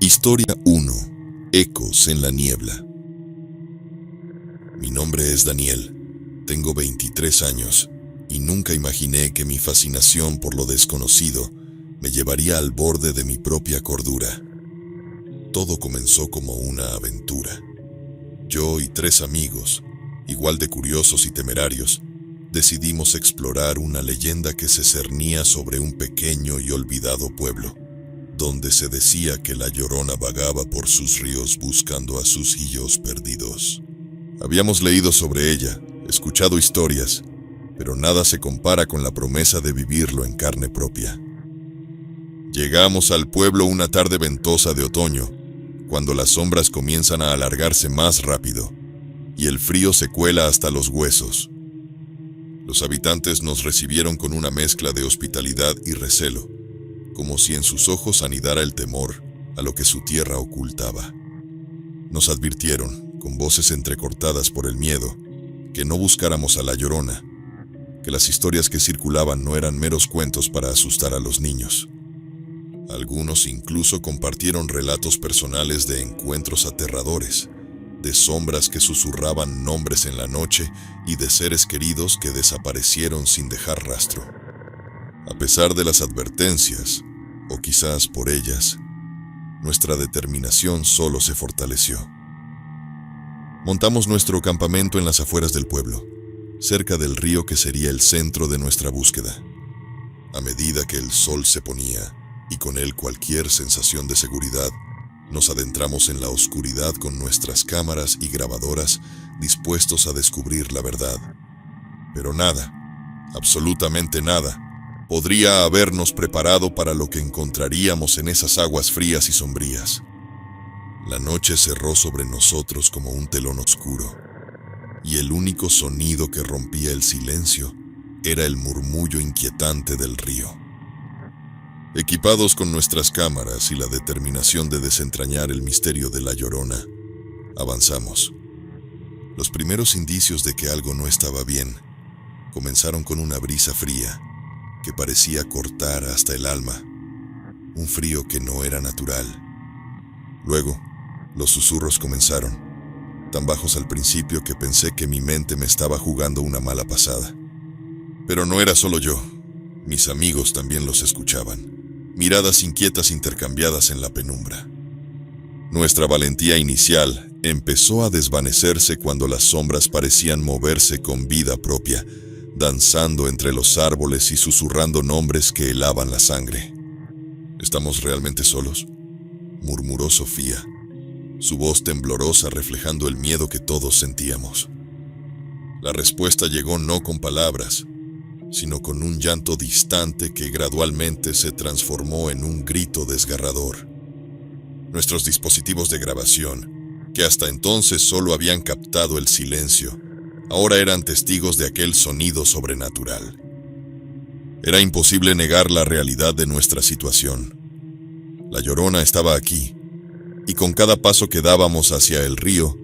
Historia 1. Ecos en la niebla. Mi nombre es Daniel, tengo 23 años y nunca imaginé que mi fascinación por lo desconocido me llevaría al borde de mi propia cordura. Todo comenzó como una aventura. Yo y 3 amigos, igual de curiosos y temerarios, decidimos explorar una leyenda que se cernía sobre un pequeño y olvidado pueblo, donde se decía que la Llorona vagaba por sus ríos buscando a sus hijos perdidos. Habíamos leído sobre ella, escuchado historias, pero nada se compara con la promesa de vivirlo en carne propia. Llegamos al pueblo una tarde ventosa de otoño, cuando las sombras comienzan a alargarse más rápido y el frío se cuela hasta los huesos. Los habitantes nos recibieron con una mezcla de hospitalidad y recelo, como si en sus ojos anidara el temor a lo que su tierra ocultaba. Nos advirtieron, con voces entrecortadas por el miedo, que no buscáramos a la Llorona, que las historias que circulaban no eran meros cuentos para asustar a los niños. Algunos incluso compartieron relatos personales de encuentros aterradores, de sombras que susurraban nombres en la noche y de seres queridos que desaparecieron sin dejar rastro. A pesar de las advertencias, o quizás por ellas, nuestra determinación solo se fortaleció. Montamos nuestro campamento en las afueras del pueblo, cerca del río que sería el centro de nuestra búsqueda. A medida que el sol se ponía, y con él cualquier sensación de seguridad, nos adentramos en la oscuridad con nuestras cámaras y grabadoras dispuestos a descubrir la verdad. Pero nada, absolutamente nada, podría habernos preparado para lo que encontraríamos en esas aguas frías y sombrías. La noche cerró sobre nosotros como un telón oscuro, y el único sonido que rompía el silencio era el murmullo inquietante del río. Equipados con nuestras cámaras y la determinación de desentrañar el misterio de la Llorona, avanzamos. Los primeros indicios de que algo no estaba bien comenzaron con una brisa fría que parecía cortar hasta el alma, un frío que no era natural. Luego, los susurros comenzaron, tan bajos al principio que pensé que mi mente me estaba jugando una mala pasada. Pero no era solo yo, mis amigos también los escuchaban. Miradas inquietas intercambiadas en la penumbra. Nuestra valentía inicial empezó a desvanecerse cuando las sombras parecían moverse con vida propia, danzando entre los árboles y susurrando nombres que helaban la sangre. ¿Estamos realmente solos?, murmuró Sofía, su voz temblorosa reflejando el miedo que todos sentíamos. La respuesta llegó no con palabras, sino con un llanto distante que gradualmente se transformó en un grito desgarrador. Nuestros dispositivos de grabación, que hasta entonces solo habían captado el silencio, ahora eran testigos de aquel sonido sobrenatural. Era imposible negar la realidad de nuestra situación. La Llorona estaba aquí, y con cada paso que dábamos hacia el río,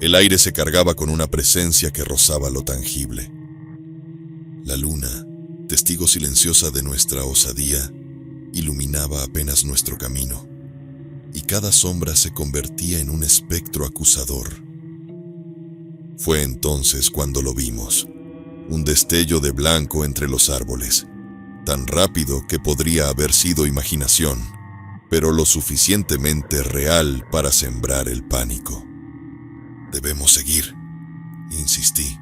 el aire se cargaba con una presencia que rozaba lo tangible. La luna, testigo silenciosa de nuestra osadía, iluminaba apenas nuestro camino, y cada sombra se convertía en un espectro acusador. Fue entonces cuando lo vimos, un destello de blanco entre los árboles, tan rápido que podría haber sido imaginación, pero lo suficientemente real para sembrar el pánico. «Debemos seguir», insistí,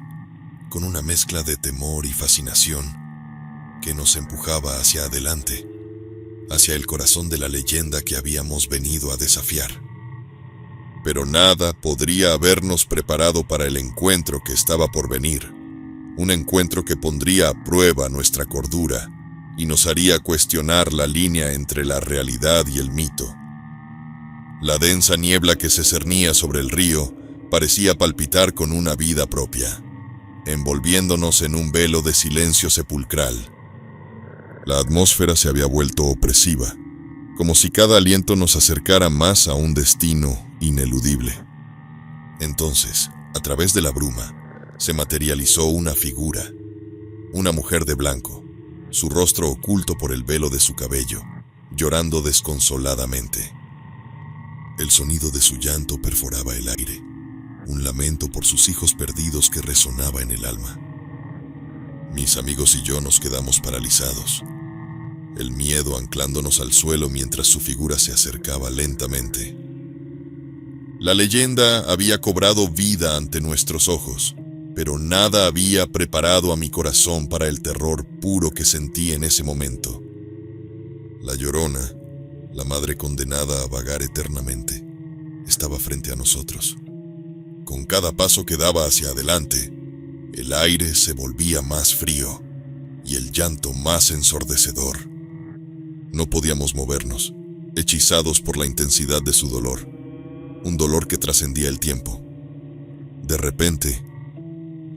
con una mezcla de temor y fascinación que nos empujaba hacia adelante, hacia el corazón de la leyenda que habíamos venido a desafiar. Pero nada podría habernos preparado para el encuentro que estaba por venir, un encuentro que pondría a prueba nuestra cordura y nos haría cuestionar la línea entre la realidad y el mito. La densa niebla que se cernía sobre el río parecía palpitar con una vida propia, envolviéndonos en un velo de silencio sepulcral. La atmósfera se había vuelto opresiva, como si cada aliento nos acercara más a un destino ineludible. Entonces, a través de la bruma, se materializó una figura, una mujer de blanco, su rostro oculto por el velo de su cabello, llorando desconsoladamente. El sonido de su llanto perforaba el aire, un lamento por sus hijos perdidos que resonaba en el alma. Mis amigos y yo nos quedamos paralizados, el miedo anclándonos al suelo mientras su figura se acercaba lentamente. La leyenda había cobrado vida ante nuestros ojos, pero nada había preparado a mi corazón para el terror puro que sentí en ese momento. La Llorona, la madre condenada a vagar eternamente, estaba frente a nosotros. Con cada paso que daba hacia adelante, el aire se volvía más frío y el llanto más ensordecedor. No podíamos movernos, hechizados por la intensidad de su dolor, un dolor que trascendía el tiempo. De repente,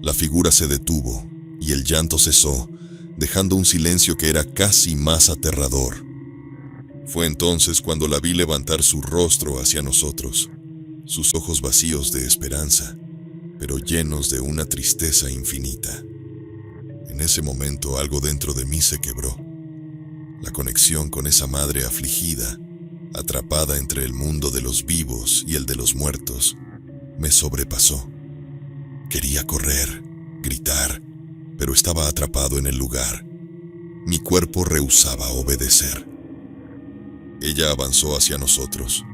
la figura se detuvo y el llanto cesó, dejando un silencio que era casi más aterrador. Fue entonces cuando la vi levantar su rostro hacia nosotros, sus ojos vacíos de esperanza, pero llenos de una tristeza infinita. En ese momento algo dentro de mí se quebró. La conexión con esa madre afligida, atrapada entre el mundo de los vivos y el de los muertos, me sobrepasó. Quería correr, gritar, pero estaba atrapado en el lugar. Mi cuerpo rehusaba obedecer. Ella avanzó hacia nosotros,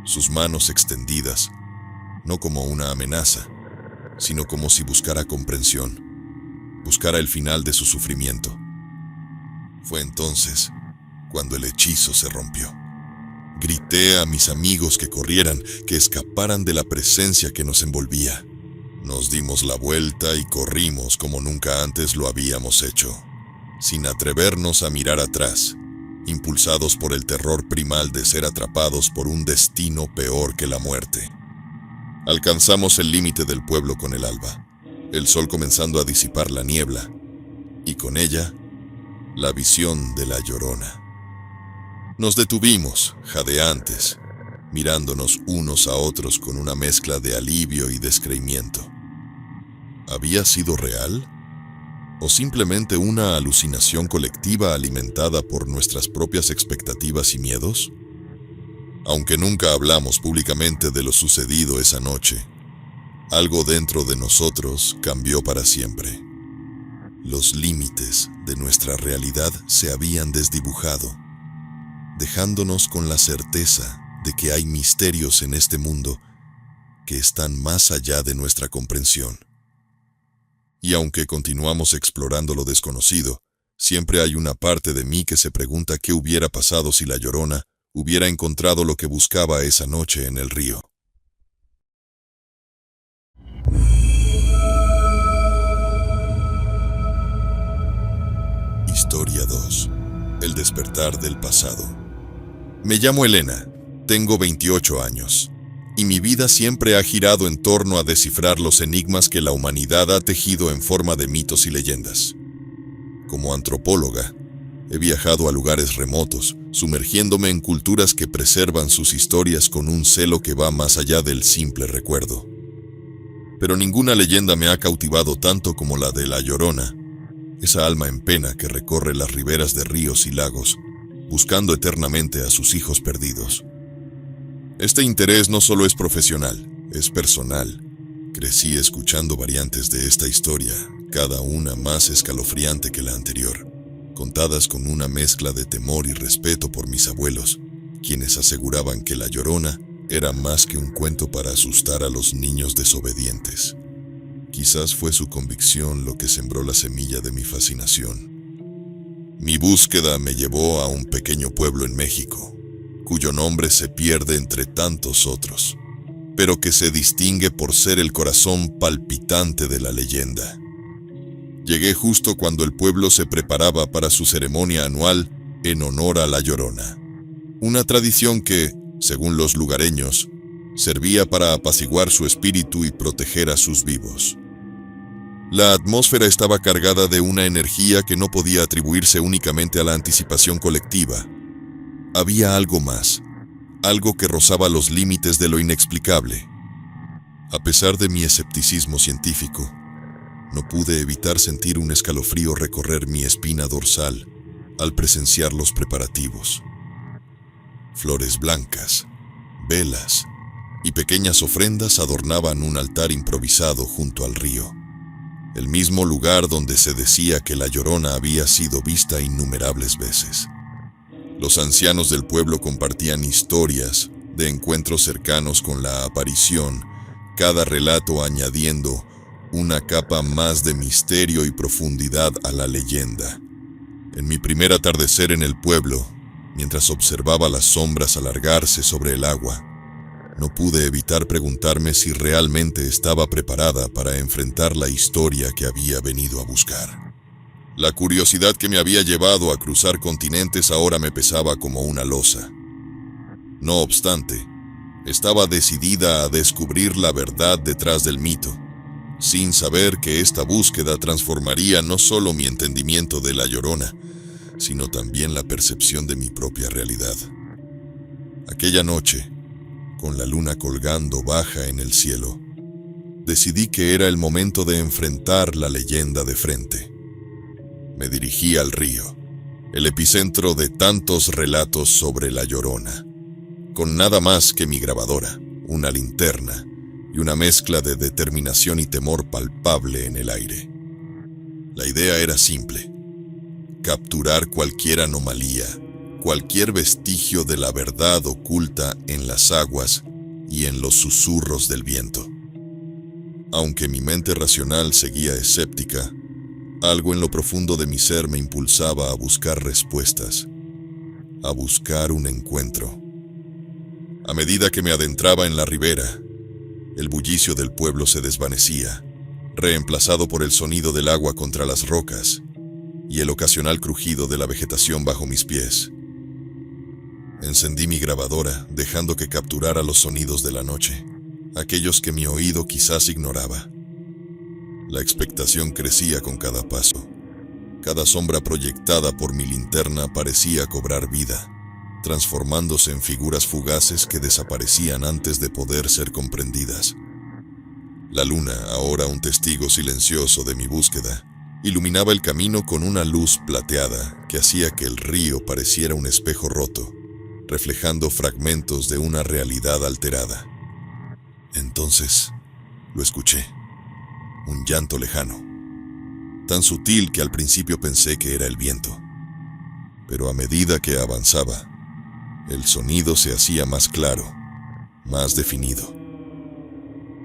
sus manos extendidas, no como una amenaza, sino como si buscara comprensión, buscara el final de su sufrimiento. Fue entonces cuando el hechizo se rompió. Grité a mis amigos que corrieran, que escaparan de la presencia que nos envolvía. Nos dimos la vuelta y corrimos como nunca antes lo habíamos hecho, sin atrevernos a mirar atrás, impulsados por el terror primal de ser atrapados por un destino peor que la muerte. Alcanzamos el límite del pueblo con el alba, el sol comenzando a disipar la niebla, y con ella, la visión de la Llorona. Nos detuvimos, jadeantes, mirándonos unos a otros con una mezcla de alivio y descreimiento. ¿Había sido real? ¿O simplemente una alucinación colectiva alimentada por nuestras propias expectativas y miedos? Aunque nunca hablamos públicamente de lo sucedido esa noche, algo dentro de nosotros cambió para siempre. Los límites de nuestra realidad se habían desdibujado, dejándonos con la certeza de que hay misterios en este mundo que están más allá de nuestra comprensión. Y aunque continuamos explorando lo desconocido, siempre hay una parte de mí que se pregunta qué hubiera pasado si la Llorona hubiera encontrado lo que buscaba esa noche en el río. Historia 2. El despertar del pasado. Me llamo Elena, tengo 28 años. Y mi vida siempre ha girado en torno a descifrar los enigmas que la humanidad ha tejido en forma de mitos y leyendas. Como antropóloga, he viajado a lugares remotos, sumergiéndome en culturas que preservan sus historias con un celo que va más allá del simple recuerdo. Pero ninguna leyenda me ha cautivado tanto como la de la Llorona, esa alma en pena que recorre las riberas de ríos y lagos, buscando eternamente a sus hijos perdidos. Este interés no solo es profesional, es personal. Crecí escuchando variantes de esta historia, cada una más escalofriante que la anterior, contadas con una mezcla de temor y respeto por mis abuelos, quienes aseguraban que la Llorona era más que un cuento para asustar a los niños desobedientes. Quizás fue su convicción lo que sembró la semilla de mi fascinación. Mi búsqueda me llevó a un pequeño pueblo en México, cuyo nombre se pierde entre tantos otros, pero que se distingue por ser el corazón palpitante de la leyenda. Llegué justo cuando el pueblo se preparaba para su ceremonia anual en honor a la Llorona, una tradición que, según los lugareños, servía para apaciguar su espíritu y proteger a sus vivos. La atmósfera estaba cargada de una energía que no podía atribuirse únicamente a la anticipación colectiva. Había algo más, algo que rozaba los límites de lo inexplicable. A pesar de mi escepticismo científico, no pude evitar sentir un escalofrío recorrer mi espina dorsal al presenciar los preparativos. Flores blancas, velas y pequeñas ofrendas adornaban un altar improvisado junto al río, el mismo lugar donde se decía que la Llorona había sido vista innumerables veces. Los ancianos del pueblo compartían historias de encuentros cercanos con la aparición, cada relato añadiendo una capa más de misterio y profundidad a la leyenda. En mi primer atardecer en el pueblo, mientras observaba las sombras alargarse sobre el agua, no pude evitar preguntarme si realmente estaba preparada para enfrentar la historia que había venido a buscar. La curiosidad que me había llevado a cruzar continentes ahora me pesaba como una losa. No obstante, estaba decidida a descubrir la verdad detrás del mito, sin saber que esta búsqueda transformaría no solo mi entendimiento de la Llorona, sino también la percepción de mi propia realidad. Aquella noche, con la luna colgando baja en el cielo, decidí que era el momento de enfrentar la leyenda de frente. Me dirigí al río, el epicentro de tantos relatos sobre la Llorona, con nada más que mi grabadora, una linterna y una mezcla de determinación y temor palpable en el aire. La idea era simple: capturar cualquier anomalía, cualquier vestigio de la verdad oculta en las aguas y en los susurros del viento. Aunque mi mente racional seguía escéptica, algo en lo profundo de mi ser me impulsaba a buscar respuestas, a buscar un encuentro. A medida que me adentraba en la ribera, el bullicio del pueblo se desvanecía, reemplazado por el sonido del agua contra las rocas y el ocasional crujido de la vegetación bajo mis pies. Encendí mi grabadora, dejando que capturara los sonidos de la noche, aquellos que mi oído quizás ignoraba. La expectación crecía con cada paso. Cada sombra proyectada por mi linterna parecía cobrar vida, transformándose en figuras fugaces que desaparecían antes de poder ser comprendidas. La luna, ahora un testigo silencioso de mi búsqueda, iluminaba el camino con una luz plateada que hacía que el río pareciera un espejo roto, reflejando fragmentos de una realidad alterada. Entonces, lo escuché. Un llanto lejano, tan sutil que al principio pensé que era el viento. Pero a medida que avanzaba, el sonido se hacía más claro, más definido.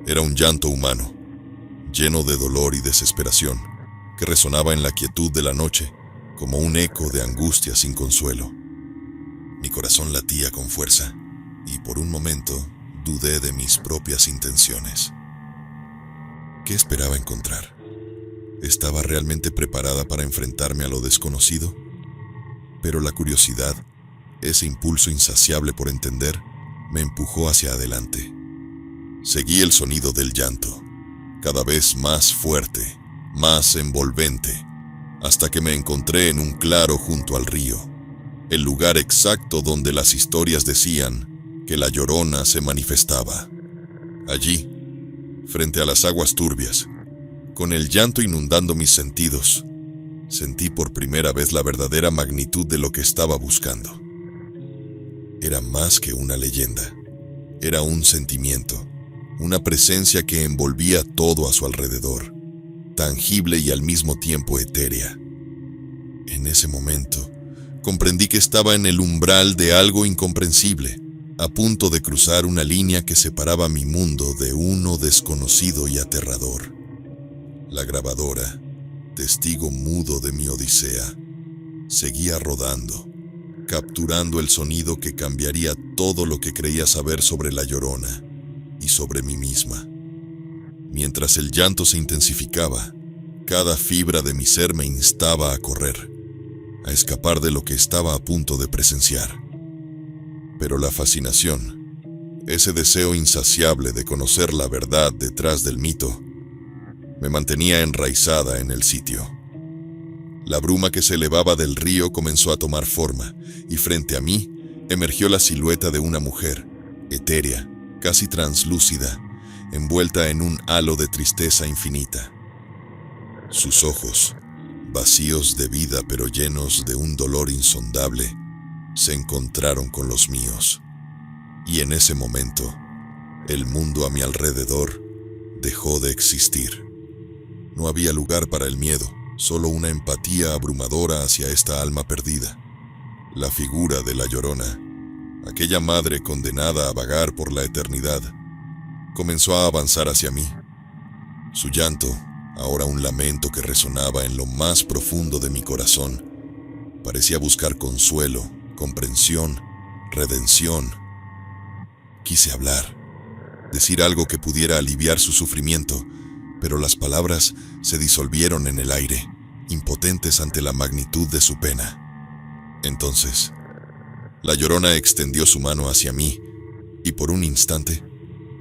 Era un llanto humano, lleno de dolor y desesperación, que resonaba en la quietud de la noche como un eco de angustia sin consuelo. Mi corazón latía con fuerza y por un momento dudé de mis propias intenciones. ¿Qué esperaba encontrar? ¿Estaba realmente preparada para enfrentarme a lo desconocido? Pero la curiosidad, ese impulso insaciable por entender, me empujó hacia adelante. Seguí el sonido del llanto, cada vez más fuerte, más envolvente, hasta que me encontré en un claro junto al río, el lugar exacto donde las historias decían que la Llorona se manifestaba. Allí, frente a las aguas turbias, con el llanto inundando mis sentidos, sentí por primera vez la verdadera magnitud de lo que estaba buscando. Era más que una leyenda, era un sentimiento, una presencia que envolvía todo a su alrededor, tangible y al mismo tiempo etérea. En ese momento, comprendí que estaba en el umbral de algo incomprensible, a punto de cruzar una línea que separaba mi mundo de uno desconocido y aterrador. La grabadora, testigo mudo de mi odisea, seguía rodando, capturando el sonido que cambiaría todo lo que creía saber sobre la Llorona y sobre mí misma. Mientras el llanto se intensificaba, cada fibra de mi ser me instaba a correr, a escapar de lo que estaba a punto de presenciar. Pero la fascinación, ese deseo insaciable de conocer la verdad detrás del mito, me mantenía enraizada en el sitio. La bruma que se elevaba del río comenzó a tomar forma, y frente a mí emergió la silueta de una mujer, etérea, casi translúcida, envuelta en un halo de tristeza infinita. Sus ojos, vacíos de vida pero llenos de un dolor insondable, se encontraron con los míos, Y en ese momento, el mundo a mi alrededor dejó de existir. No había lugar para el miedo, solo una empatía abrumadora hacia esta alma perdida. La figura de la Llorona, aquella madre condenada a vagar por la eternidad, comenzó a avanzar hacia mí. Su llanto, ahora un lamento que resonaba en lo más profundo de mi corazón, parecía buscar consuelo, comprensión, redención. Quise hablar, decir algo que pudiera aliviar su sufrimiento, pero las palabras se disolvieron en el aire, impotentes ante la magnitud de su pena. Entonces, la Llorona extendió su mano hacia mí, y por un instante,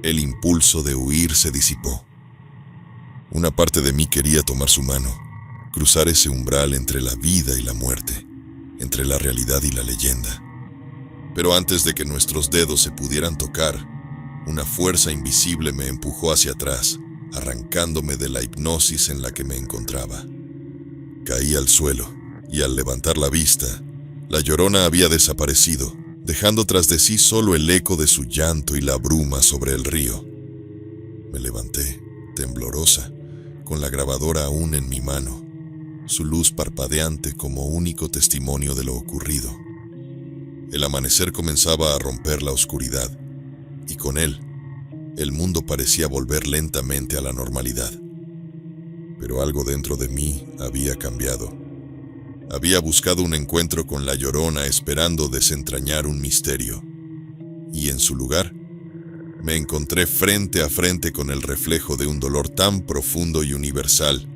el impulso de huir se disipó. Una parte de mí quería tomar su mano, cruzar ese umbral entre la vida y la muerte, entre la realidad y la leyenda. Pero antes de que nuestros dedos se pudieran tocar, una fuerza invisible me empujó hacia atrás, arrancándome de la hipnosis en la que me encontraba. Caí al suelo, y al levantar la vista, la Llorona había desaparecido, dejando tras de sí solo el eco de su llanto y la bruma sobre el río. Me levanté, temblorosa, con la grabadora aún en mi mano, su luz parpadeante como único testimonio de lo ocurrido. El amanecer comenzaba a romper la oscuridad, y con él, el mundo parecía volver lentamente a la normalidad. Pero algo dentro de mí había cambiado. Había buscado un encuentro con la Llorona esperando desentrañar un misterio, y en su lugar, me encontré frente a frente con el reflejo de un dolor tan profundo y universal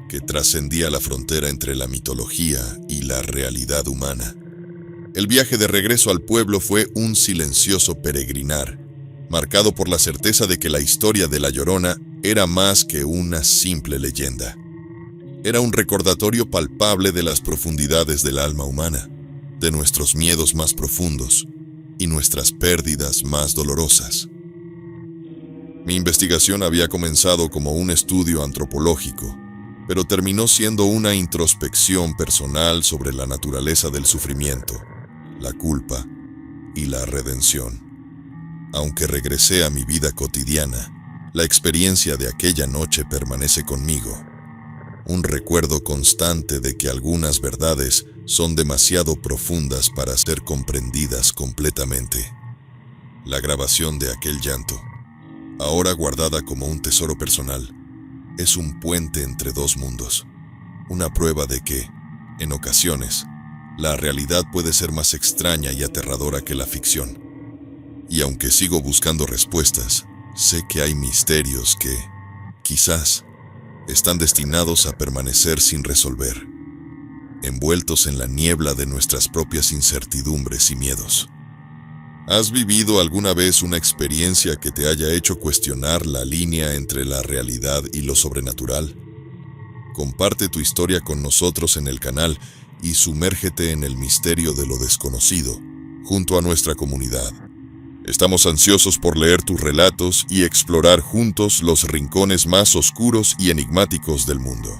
que trascendía la frontera entre la mitología y la realidad humana. El viaje de regreso al pueblo fue un silencioso peregrinar, marcado por la certeza de que la historia de la Llorona era más que una simple leyenda. Era un recordatorio palpable de las profundidades del alma humana, de nuestros miedos más profundos y nuestras pérdidas más dolorosas. Mi investigación había comenzado como un estudio antropológico, pero terminó siendo una introspección personal sobre la naturaleza del sufrimiento, la culpa y la redención. Aunque regresé a mi vida cotidiana, la experiencia de aquella noche permanece conmigo. Un recuerdo constante de que algunas verdades son demasiado profundas para ser comprendidas completamente. La grabación de aquel llanto, ahora guardada como un tesoro personal, es un puente entre dos mundos, una prueba de que, en ocasiones, la realidad puede ser más extraña y aterradora que la ficción. Y aunque sigo buscando respuestas, sé que hay misterios que, quizás, están destinados a permanecer sin resolver, envueltos en la niebla de nuestras propias incertidumbres y miedos. ¿Has vivido alguna vez una experiencia que te haya hecho cuestionar la línea entre la realidad y lo sobrenatural? Comparte tu historia con nosotros en el canal y sumérgete en el misterio de lo desconocido, junto a nuestra comunidad. Estamos ansiosos por leer tus relatos y explorar juntos los rincones más oscuros y enigmáticos del mundo.